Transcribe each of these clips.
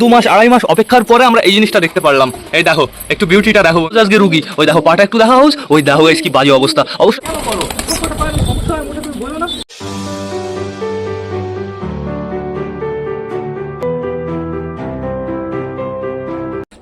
2 মাস 2.5 মাস অপেক্ষার পরে আমরা এই জিনিসটা দেখতে পারলাম। এই দেখো একটু বিউটিটা দেখো, আজকে রুগী ওই দেখো পাটা একটু দেখা হাউস, ওই দেখো কি বাজে অবস্থা। অবশ্যই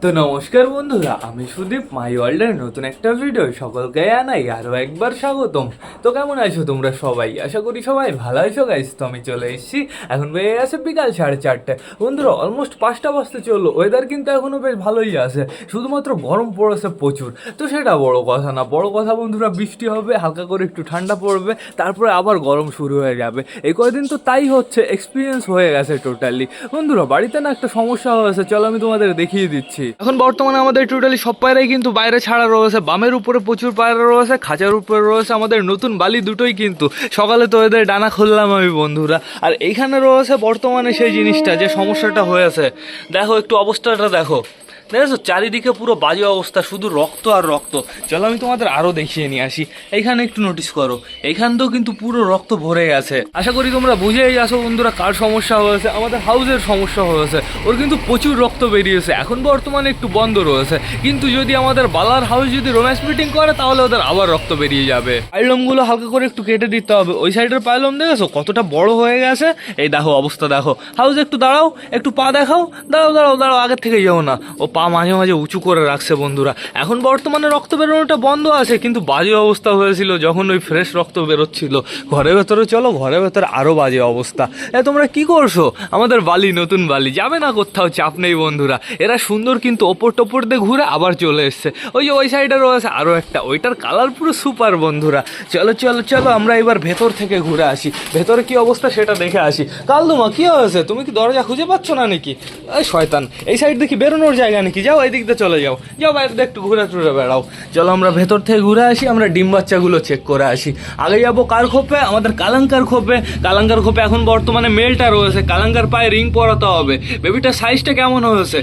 তো নমস্কার বন্ধুরা, আমি সুদীপ, মাই ওয়ার্ল্ডের নতুন একটা ভিডিও সকলকে জানাই আরও একবার স্বাগতম। তো কেমন আছো তোমরা সবাই? আশা করি সবাই ভালো আছো গাইস। তো আমি চলে এসেছি, এখন বেড়ে গেছে বিকাল 4:30। বন্ধুরা অলমোস্ট 5টা বাজতে চললো, ওয়েদার কিন্তু এখনও বেশ ভালোই আছে, শুধুমাত্র গরম পড়েছে প্রচুর। তো সেটা বড় কথা না, বড় কথা বন্ধুরা বৃষ্টি হবে, হালকা করে একটু ঠান্ডা পড়বে, তারপরে আবার গরম শুরু হয়ে যাবে। এই কয়দিন তো তাই হচ্ছে, এক্সপিরিয়েন্স হয়ে গেছে টোটালি। বন্ধুরা বাড়িতে না একটা সমস্যা হয়েছে, চলো আমি তোমাদের দেখিয়ে দিচ্ছি। এখন বর্তমানে আমাদের টোটালি সব পায়রাই কিন্তু বাইরে ছাড়া রয়েছে, বামের উপরে প্রচুর পায়রা রয়েছে, খাঁচার উপরে রয়েছে আমাদের নতুন বালি দুটোই। কিন্তু সকালে তো এদের ডানা খুললাম আমি বন্ধুরা, আর এইখানে রয়েছে বর্তমানে সেই জিনিসটা যে সমস্যাটা হয়েছে। দেখো একটু অবস্থাটা দেখো, দেখেছো চারিদিকে পুরো বাজে অবস্থা, শুধু রক্ত আর রক্ত। চলো আমি তোমাদের আরও দেখিয়ে নিয়ে আসি। এইখানে একটু নোটিস করো, এইখানটাও কিন্তু পুরো রক্ত ভরে গেছে। আশা করি তোমরা বুঝেই আসো বন্ধুরা কার সমস্যা হয়েছে। আমাদের হাউসের সমস্যা হয়েছে, ওর কিন্তু প্রচুর রক্ত বেরিয়েছে। এখন বর্তমানে একটু বন্ধ রয়েছে, কিন্তু যদি আমাদের বালার হাউস যদি রোম্যান্স মিটিং করে তাহলে ওদের আবার রক্ত বেরিয়ে যাবে। পাইলমগুলো হালকা করে একটু কেটে দিতে হবে। ওই সাইডের পাইলম দেখেছো কতটা বড় হয়ে গেছে? এই দেখো অবস্থা দেখো। হাউস একটু দাঁড়াও, একটু পা দেখাও, দাঁড়াও দাঁড়াও দাঁড়াও, আগের থেকে যাও না। ও পা মাঝে মাঝে উঁচু করে রাখছে বন্ধুরা। এখন বর্তমানে রক্ত বেরোনোটা বন্ধ আছে, কিন্তু বাজে অবস্থা হয়েছিল যখন ওই ফ্রেশ রক্ত বেরোচ্ছিল। ঘরের ভেতরে চলো, ঘরের ভেতরে আরও বাজে অবস্থা। তোমরা কি করছো? আমাদের বালি নতুন বালি যাবে না কোথাও, চাপ নেই বন্ধুরা। এরা সুন্দর কিন্তু ওপর টোপর দিয়ে ঘুরে আবার চলে এসছে। ওই যে ওই সাইডে রয়েছে আরও একটা, ওইটার কালার পুরো সুপার বন্ধুরা। চলো চলো চলো আমরা এবার ভেতর থেকে ঘুরে আসি, ভেতরে কি অবস্থা সেটা দেখে আসি। কালদুমা কি হয়েছে? তুমি কি দরজা খুঁজে পাচ্ছ না নাকি? এই শয়তান, এই সাইড দেখি বেরোনোর জায়গা নাকি? যাও এই দিক দিয়ে চলে যাও, যাও বাইরে দিয়ে একটু ঘুরে টুরে বেড়াও। চলো আমরা ভেতর থেকে ঘুরে আসি, আমরা ডিম বাচ্চাগুলো চেক করে আসি। আগে যাবো কার খোপে? আমাদের কালাঙ্কার খোপে। কালাঙ্কার খোপে এখন বর্তমানে মেলটা রয়েছে, কালাঙ্কার পায়ে রিং পরাতে হবে। বেবিটার সাইজটা কেমন হয়েছে?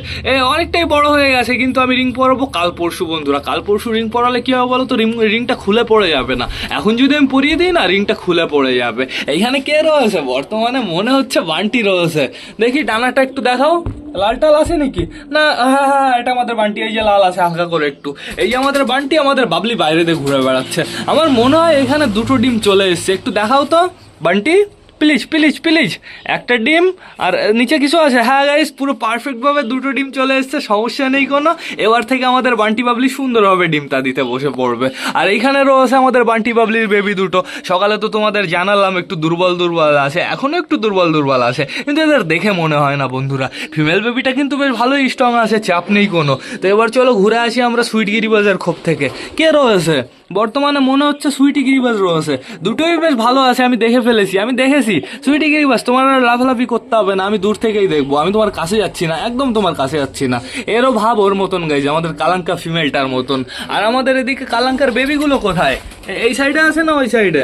অনেকটাই বড় হয়ে গেছে, কিন্তু আমি রিং পরাবো কাল পরশু বন্ধুরা। কাল পরশু রিং পরালে কি হবে বলো তো? রিংটা খুলে পড়ে যাবে না। এখন যদি আমি পরিয়ে দিই না, রিংটা খুলে পড়ে যাবে। এইখানে কে রয়েছে বর্তমানে? মনে হচ্ছে বান্টি রয়েছে। দেখি ডানাটা একটু দেখাও, লাল টাল আছে নাকি? না, হ্যাঁ হ্যাঁ এটা আমাদের বান্টি। এই যে লাল আছে হালকা করে একটু, এই যে আমাদের বান্টি। আমাদের বাবলি বাইরে দিয়ে ঘুরে বেড়াচ্ছে। আমার মনে হয় এখানে 2টো ডিম চলে এসছে। একটু দেখাও তো বান্টি, প্লিজ প্লিজ প্লিজ। একটা ডিম আর নিচে কিছু আছে। হ্যাঁ গাইস, পুরো পারফেক্টভাবে 2টো ডিম চলে এসছে, সমস্যা নেই কোনো। এবার থেকে আমাদের বান্টি বাবলি সুন্দরভাবে ডিমটা দিতে বসে পড়বে। আর এইখানে রয়েছে আমাদের বান্টি বাবলির বেবি দুটো। সকালে তো তোমাদের জানালাম একটু দুর্বল দুর্বল আছে, এখনও একটু দুর্বল দুর্বল আছে, কিন্তু এদের দেখে মনে হয় না বন্ধুরা। ফিমেল বেবিটা কিন্তু বেশ ভালোই স্ট্রং আছে, চাপ নেই কোনো। তো এবার চলো ঘুরে আসি আমরা সুইট গিরিবাজের খোপ থেকে। কে রয়েছে বর্তমানে? মনে হচ্ছে সুইটি গিরিবাজ রয়েছে। দুটোই বেশ ভালো আছে, আমি দেখে ফেলেছি, আমি দেখেছি। সুইটি গিরিবাজ তোমার লাফালাফি করতে হবে না, আমি দূর থেকেই দেখবো। আমি তোমার কাছে যাচ্ছি না, একদম তোমার কাছে যাচ্ছি না। এরও ভাব ওর মতন গাইজ, আমাদের কালাঙ্কা ফিমেলটার মতন। আর আমাদের এদিকে কালাঙ্কার বেবিগুলো কোথায়? এই সাইডে আছে না ওই সাইডে?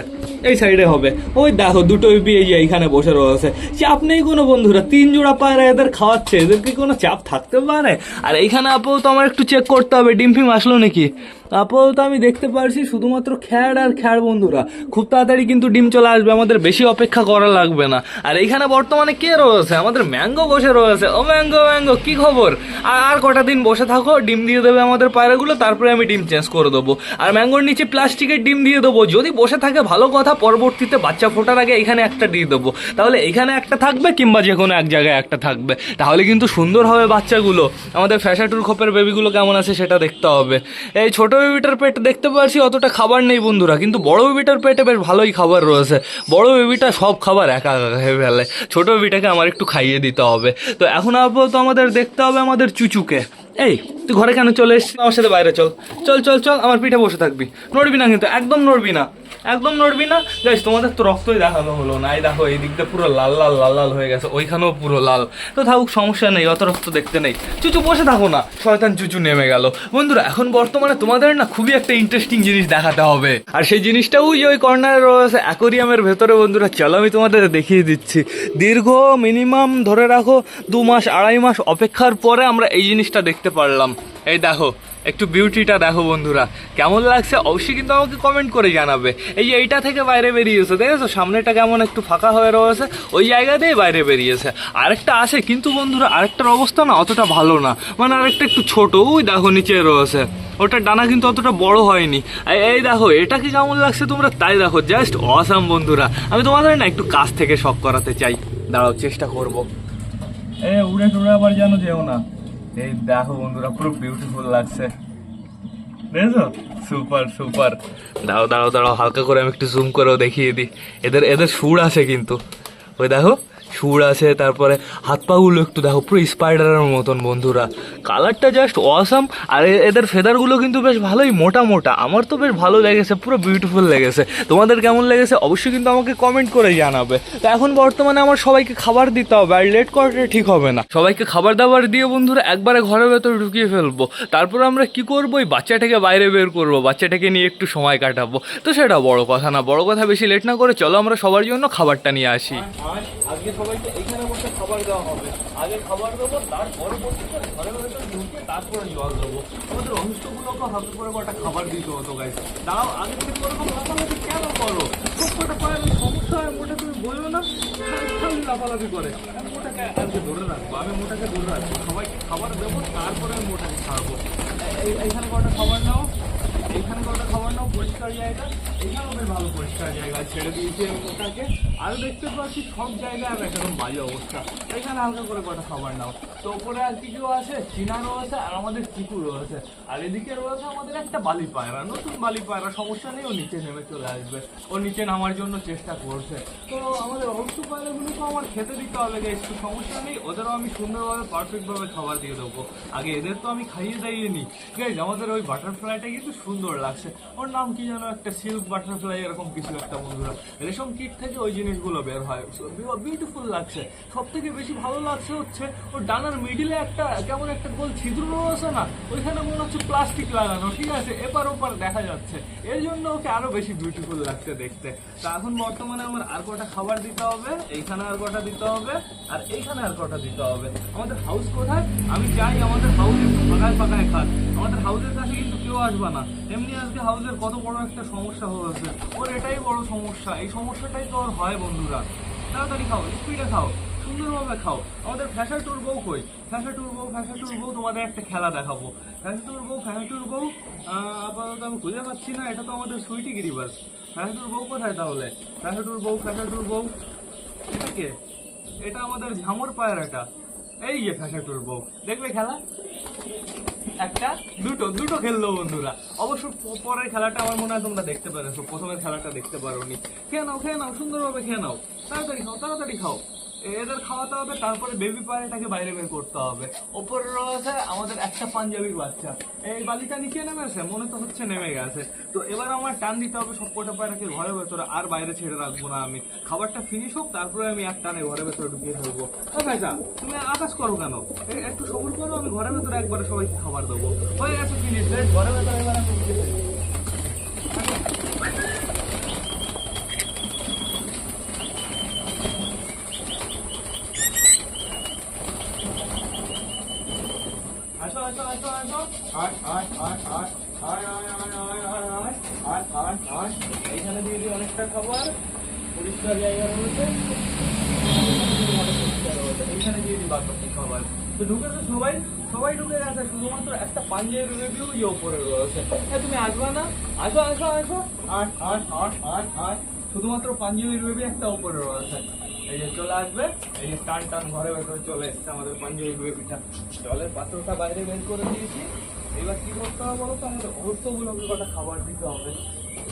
এই সাইডে হবে। ওই দেখো 2টো বেবি এই যে এইখানে বসে রয়েছে। চাপ নেই কোনো বন্ধুরা, 3 জোড়া পায়রা এদের খাওয়াচ্ছে, এদেরকে কোনো চাপ থাকতে পারে? আর এইখানে আপাতত আমার একটু চেক করতে হবে ডিম ফিম আসলো নাকি। আপাতত আমি দেখতে পারছি শুধুমাত্র খ্যাড় আর খ্যাড় বন্ধুরা। খুব তাড়াতাড়ি কিন্তু ডিম চলে আসবে, আমাদের বেশি অপেক্ষা করা লাগবে না। আর এইখানে বর্তমানে কে রয়েছে? আমাদের ম্যাঙ্গো বসে রয়েছে। ও ম্যাঙ্গো, ম্যাঙ্গো কি খবর? আর কটা দিন বসে থাকো, ডিম দিয়ে দেবে আমাদের পায়রাগুলো, তারপরে আমি ডিম চেঞ্জ করে দেবো। আর ম্যাঙ্গোর নিচে প্লাস্টিকের ডিম দিয়ে দেবো। যদি বসে থাকে ভালো কথা, পরবর্তীতে বাচ্চা ফোটার আগে এখানে একটা দিয়ে দেবো, তাহলে এখানে একটা থাকবে কিংবা যে কোনো এক জায়গায় একটা থাকবে, তাহলে কিন্তু সুন্দর হবে বাচ্চাগুলো। আমাদের ফ্যাশাটুর খোপের বেবিগুলো কেমন আছে সেটা দেখতে হবে। এই ছোট বেবিটার পেট দেখতে পাচ্ছি অতটা খাবার নেই বন্ধুরা, কিন্তু বড় বেবিটার পেটে বেশ ভালোই খাবার রয়েছে। বড় বেবিটা সব খাবার একা একা খেয়ে ফেলে, ছোট বেবিটাকে আমার একটু খাইয়ে দিতে হবে। তো এখন আপাতত আমাদের দেখতে হবে আমাদের চুচুকে। এই তুই ঘরে কেন চলে এসছিস? আমার সাথে বাইরে চল, চল চল চল, আমার পিঠে বসে থাকবি, নড়বি না কিন্তু, একদম নড়বি না, একদম নড়বি না। গাইস তোমাদের তো রক্তই দেখানো হলো না। এই দেখো এই দিকটা পুরো লাল লাল লাল লাল হয়ে গেছে, ওইখানেও পুরো লাল। তো থাকুক, সমস্যা নেই, অত রক্ত দেখতে নেই। চুচু বসে থাকো না, শয়তান চুচু নেমে গেল। বন্ধুরা এখন বর্তমানে তোমাদের না খুবই একটা ইন্টারেস্টিং জিনিস দেখাতে হবে, আর সেই জিনিসটাও ওই কর্নারে রয়েছে অ্যাকোরিয়ামের ভেতরে বন্ধুরা। চলো আমি তোমাদের দেখিয়ে দিচ্ছি। দীর্ঘ মিনিমাম ধরে রাখো 2 মাস 2.5 মাস অপেক্ষার পরে আমরা এই জিনিসটা দেখতে পারলাম। এই দেখো একটু বিউটিটা দেখো বন্ধুরা, কেমন লাগছে অবশ্যই কিন্তু আমাকে কমেন্ট করে জানাবে। এই যে এইটা থেকে বাইরে বেরিয়েছে, দেখেছো সামনেটা কেমন একটু ফাঁকা হয়ে রয়েছে, ওই জায়গাতেই বাইরে বেরিয়েছে। আরেকটা আছে কিন্তু বন্ধুরা, আরেকটার অবস্থা না অতটা ভালো না, মানে আরেকটা একটু ছোট, ওই দেখো নিচে রয়েছে, ওটার ডানা কিন্তু অতটা বড় হয়নি। এই দেখো এটাকে কেমন লাগছে তোমরা তাই দেখো, জাস্ট অসাম বন্ধুরা। আমি তোমাদের না একটু কাছ থেকে শখ করাতে চাই, দাঁড়াও চেষ্টা করবো। উড়ে টুড়ে আবার যেন যেও না। এই দেখো বন্ধুরা, পুরো বিউটিফুল লাগছে, দেখেছো? Super super. দাঁড়াও দাঁড়াও দাঁড়াও, হালকা করে আমি একটু জুম করেও দেখিয়ে দিই। এদের এদের সুর আছে কিন্তু, ওই দেখো সুর আছে, তারপরে হাত পাগুলো একটু দেখো পুরো স্পাইডারের মতন বন্ধুরা, কালারটা জাস্ট অসাম। আর এদের ফেদারগুলো কিন্তু বেশ ভালোই মোটা মোটা, আমার তো বেশ ভালো লেগেছে, পুরো বিউটিফুল লেগেছে। তোমাদের কেমন লেগেছে অবশ্যই কিন্তু আমাকে কমেন্ট করে জানাবে। তো এখন বর্তমানে আমার সবাইকে খাবার দিতে হবে, আর লেট করাটা ঠিক হবে না। সবাইকে খাবার দাবার দিয়ে বন্ধুরা একবারে ঘরের ভেতর ঢুকিয়ে ফেলবো, তারপর আমরা কি করবো, ওই বাচ্চাটাকে বাইরে বের করবো, বাচ্চাটাকে নিয়ে একটু সময় কাটাবো। তো সেটা বড় কথা না, বড় কথা বেশি লেট না করে চলো আমরা সবার জন্য খাবারটা নিয়ে আসি। আজকে সবাইকে এইখানে বসে খাবার দেওয়া হবে, আগে খাবার দেবো, তারপরে বসে ঘরের ভেতর ঢুকে তারপরে জল দেবো। আমাদের অংশগুলোকে হাতে করে একটা খাবার দিতে হতো গাইস। দাঁড়াও আগে থেকে ওরকম লাফালাফি কেন করো? সবকটা পায়ের সমস্যা হয়, মোটা তুমি বললো না খালি লাফালাফি করে। আমি মোটাকে আজকে ধরে রাখবো, আমি মোটাকে ধরে রাখবো, সবাইকে খাবার দেবো, তারপরে আমি মোটাকে ছাড়বো। এইখানে কটা খাবার নাও, এইখানে কটা খাবার নাও, পরিষ্কার জায়গা, এইখানেও বেশ ভালো পরিষ্কার জায়গা, ছেড়ে দিয়েছি আমি মোটাকে। আরও দেখতে পাচ্ছি সব জায়গায় আর একদম বাজে অবস্থা। এখানে হালকা করে কটা খাবার নাও। তো ওপরে আর কিছু আছে, চিনা রয়েছে আর আমাদের চিকু রয়েছে, আর এদিকে রয়েছে আমাদের একটা বালি পায়রা, নতুন বালি পায়রা, সমস্যা নেই, ও নিচে নেমে চলে আসবে, ও নিচে নামার জন্য চেষ্টা করছে। তো আমাদের অবশ্য পায়রাগুলোকে আমার খেতে দিতে হবে, একটু সমস্যা নেই, ওদেরও আমি সুন্দরভাবে পারফেক্টভাবে খাবার দিয়ে দেবো। আগে এদের তো আমি খাইয়ে দাইয়ে নিই। গাইজ আমাদের ওই বাটারফ্লাইটা কিন্তু সুন্দর লাগছে, ওর নাম কি যেন একটা সিল্ক বাটারফ্লাই এরকম কিছু একটা বন্ধুরা, রেশম কিট থেকে ওই জিনিসগুলো বের হয়, বিউটিফুল লাগছে। সব থেকে বেশি ভালো লাগছে হচ্ছে ওর ডানার মিডিলে একটা কেমন একটা গোল ছিদ্র রয়েছে না, ওইখানে মনে হচ্ছে প্লাস্টিক লাগানো, ঠিক আছে, এপার ওপার দেখা যাচ্ছে, এর জন্য ওকে আরো বেশি বিউটিফুল লাগছে দেখতে। তা এখন বর্তমানে আমার আর কটা খাবার দিতে হবে, এইখানে আর কটা দিতে হবে, আর এইখানে আর কটা দিতে হবে। আমাদের হাউস কোথায়? আমি চাই আমাদের হাউস একটু ফাঁকায় ফাঁকায় খাক, আমাদের হাউসের কাছে কিন্তু কেউ আসবে না। এমনি আজকে হাউসের কত বড় একটা সমস্যা হয়েছে, ওর এটাই বড় সমস্যা, এই সমস্যাটাই তো ওর হয় বন্ধুরা। তাড়াতাড়ি খাও, স্পিডে খাও, সুন্দরভাবে খাও। আমাদের ফ্যাশাটুর বউ কই? ফ্যাশাটুর বউ তোমাদের একটা খেলা দেখাবো। ফ্যাশাটুর বউ আপাতত আমি খুঁজে পাচ্ছি না, এটা তো আমাদের সুইটি গিরিবাস। ফ্যাশাটুর বউ কোথায় তাহলে? ফ্যাশাটুর বউ এটা কে? এটা আমাদের ঝামর পায়রাটা, এই যে ফ্যাশাটুর বউ, দেখবে খেলা? একটা দুটো খেললো বন্ধুরা। অবশ্য পরের খেলাটা আমার মনে হয় তোমরা দেখতে পেরেছো, প্রথমের খেলাটা দেখতে পারোনি। খেয়ে নাও সুন্দরভাবে খেয়ে নাও, তাড়াতাড়ি খাও। এদের খাওয়াতে হবে, তারপরে বেবি পায়রাটাকে বাইরে বের করতে হবে। ওপরে রয়েছে আমাদের একটা পাঞ্জাবির বাচ্চা, এই বালিটা নিচে নেমেছে, মনে তো হচ্ছে নেমে গেছে। তো এবার আমার টান দিতে হবে সব কটা পায়রাকে ঘরের ভেতরে, আর বাইরে ছেড়ে রাখবো না আমি। খাবারটা ফিনিশ হোক, তারপরে আমি এক টানে ঘরের ভেতরে ঢুকিয়ে ফেলবো। ভাইসা তুমি আকাশ করো কেন? একটু সবুর করো, আমি ঘরের ভেতরে একবারে সবাইকে খাবার দেবো। হয়ে গেছে ফিনিশ, ঘরের ভেতরে এবার আমি ঢুকিয়ে ফেলবো। এইখানে দিয়ে দিই অনেকটা খাবার, পরিষ্কার জায়গা রয়েছে, এইখানে দিয়ে দিই বাকি খাবার। তো ঢুকেছে সবাই ঢুকে গেছে, শুধুমাত্র একটা পাঞ্জাবি রিভিউ ইয়ে ওপরে রয়েছে। তুমি আসবে না? আসো শুধুমাত্র পাঞ্জাবি রিভিউ একটা ওপরে রয়েছে, এই যে চলে আসবে, এই যে টান ঘরের ভেতরে চলে এসছে আমাদের পাঞ্জাবি বেবিটা। জলের পাত্রটা বাইরে বের করে দিয়েছি, এবার কি করতে হবে বলো তো, আমাদের অবস্থগুলোকে কটা খাবার দিতে হবে।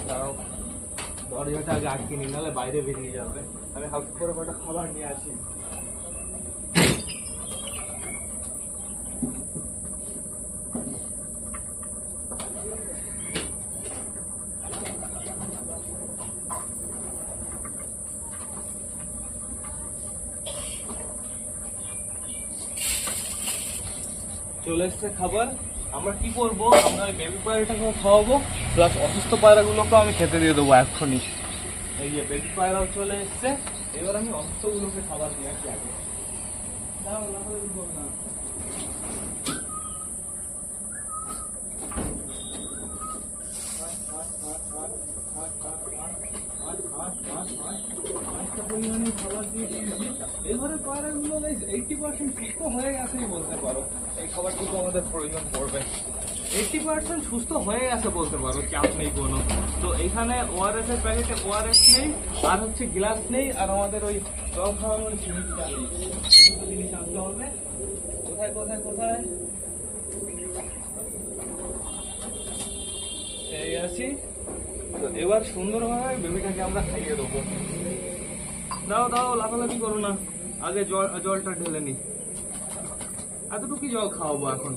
তারাও দরজাটা আগে আটকে নিই, নাহলে বাইরে বেরিয়ে যাবে। আমি হাত করে কটা খাবার নিয়ে আসি। চলে এসছে খাবার, আমরা কি করবো, আমরা ওই বেবি পায়রাটাকে খাওয়াবো, প্লাস অসুস্থ পায়রাগুলোকেও আমি খেতে দিয়ে দেবো এক্ষুনি। এই যে বেবি পায়রাও চলে এসছে, এবার আমি অসুস্থগুলোকে খাবার দিয়ে আসি আগে। 80% সুস্থ হয়ে গেছেই বলতে পারো। এই খাবারটুকু আমাদের প্রয়োজন পড়বে। 80% সুস্থ হয়ে গেছে বলতে পারো, চাপ নেই কোনো। তো এখানে ওআরএস এর প্যাকেটে ওআরএস নেই, আর হচ্ছে গ্লাস নেই, আর আমাদের ওই জল খাওয়ানোর জিনিসটা নেই। দুটো জিনিস আনতে হবে। কোথায় কোথায় কোথায় এই আছি। তো এবার সুন্দরভাবে বেবিটাকে আমরা খাইয়ে দেবো। দাও দাও, লাফালাফি করো না, আগে জলটা ঢেলে নি। এতটুকু জল খাওয়াবো এখন।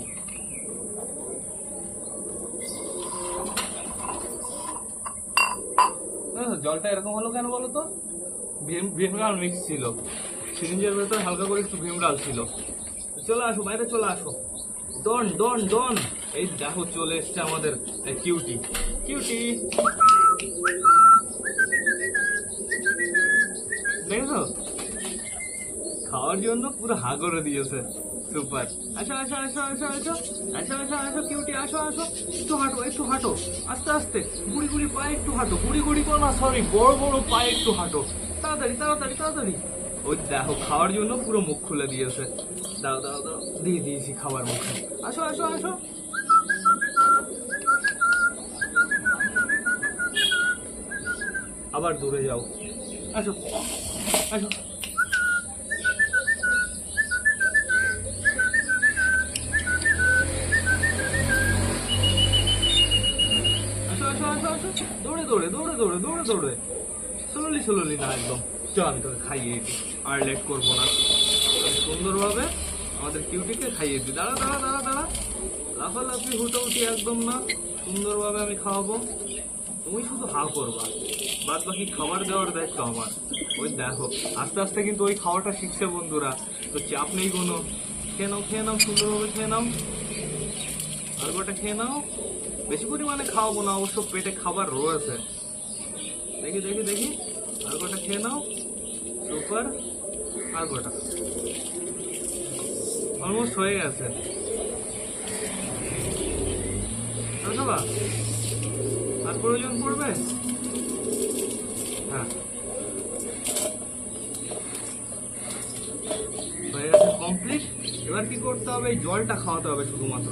জলটা এরকম হলো কেন বলো তো? ভিমরাল মিক্স ছিল, সিরিঞ্জের ভেতরে হালকা করে একটু ভিমরাল ছিল। চলে আসো, বাইরে চলে আসো। ডন ডন ডন, এই দেখো চলে এসছে আমাদের কিউটি। কিউটি দেখো, খাওয়ার জন্য পুরো হা করে দিয়েছে। সুপার। আসো আসো আসো আসো আসো আসো আসো আসো কিউটি, আসো আসো। একটু হাঁটো, একটু হাঁটো, আস্তে আস্তে, গুড়ি গুড়ি পায়ে একটু হাঁটো। গুড়ি গুড়ি করো না, সরি, বড় বড় পায়ে একটু হাঁটো। তাড়াতাড়ি তাড়াতাড়ি তাড়াতাড়ি। ওই দেখো খাওয়ার জন্য পুরো মুখ খুলে দিয়েছে। দাও দাও দাও, দিয়ে দিয়েছি খাবার মুখে। আসো আসো আসো। আবার দূরে যাও। আসো আসো। দৌড়ে দৌড়ে দৌড়ে দৌড়ে দৌড়ে দৌড়ে, স্লোলি স্লোলি না একদম। চল আমি তোকে খাইয়ে দিই, আর লেট করবো না। সুন্দরভাবে আমাদের কিউটিকে খাইয়ে দিই। দাঁড়া দাঁড়া দাঁড়া দাঁড়া, লাফালাফি হুটোহুটি একদম না। সুন্দরভাবে আমি খাওয়াবো, তুমি শুধু হা করবা, বাদ বাকি খাবার দেওয়ার দায়িত্ব আমার। ওই দেখো আস্তে আস্তে কিন্তু ওই খাওয়াটা শিখছে বন্ধুরা, তো চাপ নেই কোনো। খেয়ে নাও খেয়ে নাও, সুন্দরভাবে খেয়ে নাও। আর গোটা খেয়ে নাও। বেশি পরিমাণে খাওয়াবো না, অবশ্য পেটে খাবার রয়েছে। দেখি দেখি দেখি, আর গোটা খেয়ে নাও। সুপার। আর গোটা অলমোস্ট হয়ে গেছে। আর প্রয়োজন পড়বে? হ্যাঁ, হয়ে গেছে কমপ্লিট। এবার কি করতে হবে? এই জলটা খাওয়াতে হবে শুধুমাত্র।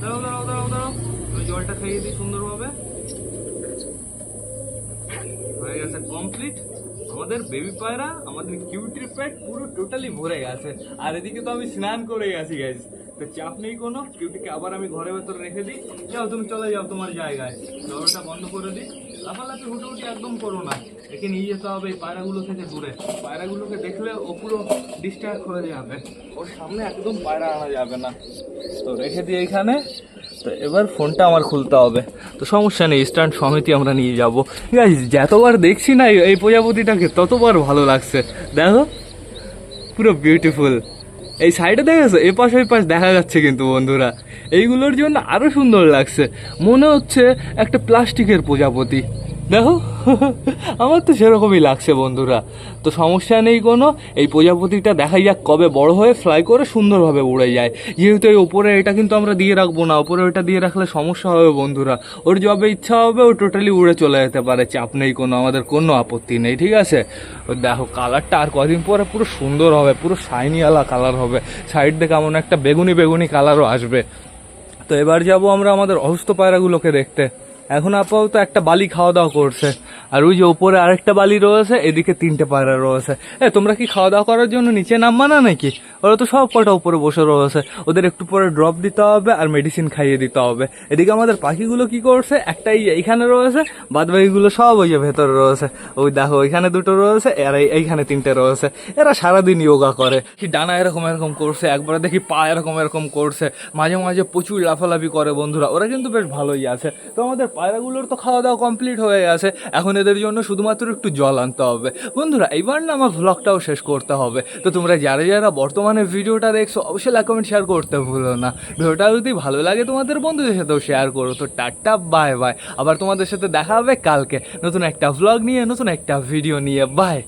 দাঁড়াও দাঁড়াও দাঁড়াও দাঁড়াও, আমি জলটা খাইয়ে দিই সুন্দরভাবে। হয়ে গেছে কমপ্লিট। আমাদের বেবি পায়রা, আমাদের কিউটির পেট পুরো টোটালি ভরে গেছে। আর এদিকে তো আমি স্নান করে গেছি গাইজ, তো চাপ নেই কোনো। কিউটিকে আবার আমি ঘরের ভেতরে রেখে দিই। যাও তুমি চলে যাও তোমার জায়গায়, দরজাটা বন্ধ করে দিই। লাফালাফি হুটোহুটি একদম করো না, একে নিয়ে যেতে হবে এই পায়রাগুলো থেকে দূরে। পায়রাগুলোকে দেখলে ও পুরো ডিস্ট্রাক্ট হয়ে যাবে, ওর সামনে একদম পায়রা আনা যাবে না। তো রেখে দিই এইখানে। তো এবার ফোনটা আমার খুলতে হবে, তো সমস্যা নেই, স্ট্যান্ড সমিতি আমরা নিয়ে যাবো। গাইস যতবার দেখছি না এই প্রজাপতিটাকে ততবার ভালো লাগছে। দেখো পুরো বিউটিফুল। এই সাইডে দেখেছো, এপাশ ওই পাশ দেখা যাচ্ছে কিন্তু বন্ধুরা, এইগুলোর জন্য আরো সুন্দর লাগছে। মনে হচ্ছে একটা প্লাস্টিকের প্রজাপতি। দেখো আমার তো সেরকমই লাগছে বন্ধুরা। তো সমস্যা নেই কোনো, এই প্রজাপতিটা দেখাই যাক কবে বড় হয়ে ফ্লাই করে সুন্দরভাবে উড়ে যায়। যেহেতু এই ওপরে এটা কিন্তু আমরা দিয়ে রাখবো না, ওপরে ওটা দিয়ে রাখলে সমস্যা হবে বন্ধুরা। ওর যবে ইচ্ছা হবে ও টোটালি উড়ে চলে যেতে পারে, চাপ নেই কোনো, আমাদের কোনো আপত্তি নেই, ঠিক আছে। ও দেখো কালারটা আর কদিন পরে পুরো সুন্দর হবে, পুরো শাইনিওয়ালা কালার হবে। সাইড দিয়ে কেমন একটা বেগুনি বেগুনি কালারও আসবে। তো এবার যাব আমরা আমাদের অসুস্থ পায়রাগুলোকে দেখতে। এখন আপাতত একটা বালি খাওয়া দাওয়া করছে, আর ওই যে উপরে আরেকটা বালি রয়েছে, এদিকে 3টে পায়রা রয়েছে। তোমরা কি খাওয়া দাওয়া করার জন্য নিচে নামবা না নাকি? ওরা তো সব কটা উপরে বসে রয়েছে, ওদের একটু পরে ড্রপ দিতে হবে আর মেডিসিন খাইয়ে দিতে হবে। এদিকে আমাদের পাখিগুলো কি করছে, একটাই এইখানে রয়েছে, বাদ বাকিগুলো সব ওই যে ভেতরে রয়েছে। ওই দেখো ওইখানে 2টো রয়েছে, আর এইখানে 3টে রয়েছে। এরা সারাদিন যোগা করে, কি ডানা এরকম এরকম করছে, একবারে দেখি পা এরকম এরকম করছে, মাঝে মাঝে প্রচুর লাফালাফি করে বন্ধুরা। ওরা কিন্তু বেশ ভালোই আছে। তো আমাদের পায়রাগুলোর তো খাওয়া দাওয়া কমপ্লিট হয়ে গেছে, এখন এদের জন্য শুধুমাত্র একটু জল আনতে হবে বন্ধুরা। এইবার না আমার ভ্লগটাও শেষ করতে হবে। তো তোমরা যারা যারা বর্তমানে ভিডিওটা দেখছো অবশ্যই লাইক কমেন্ট শেয়ার করতে ভুলো না। ভিডিওটা যদি ভালো লাগে তোমাদের বন্ধুদের সাথেও শেয়ার করো। তো টাটা বাই বাই, আবার তোমাদের সাথে দেখা হবে কালকে নতুন একটা ভ্লগ নিয়ে, নতুন একটা ভিডিও নিয়ে। বাই।